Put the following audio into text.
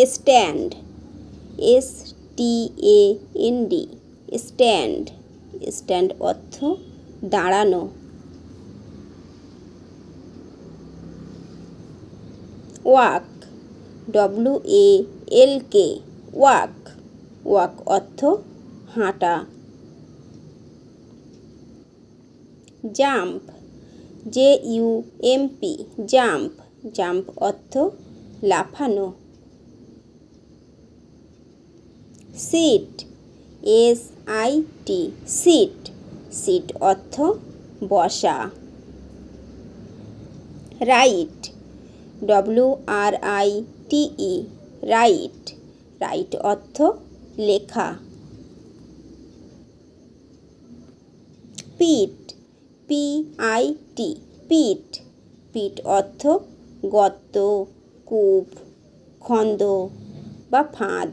Stand, STAND, stand. Stand অর্থ দাঁড়ানো। Walk, WALK, walk. Walk অর্থ হাঁটা। Jump, JUMP, jump. জাম্প অর্থ লাফানো। Seat, SIT, seat. সিট অর্থ বসা। Right, WRITE, right. রাইট অর্থ লেখা। পিট, PIT, পিট। পিট অর্থ গর্ত, কূপ, খন্দ বা ফাঁদ।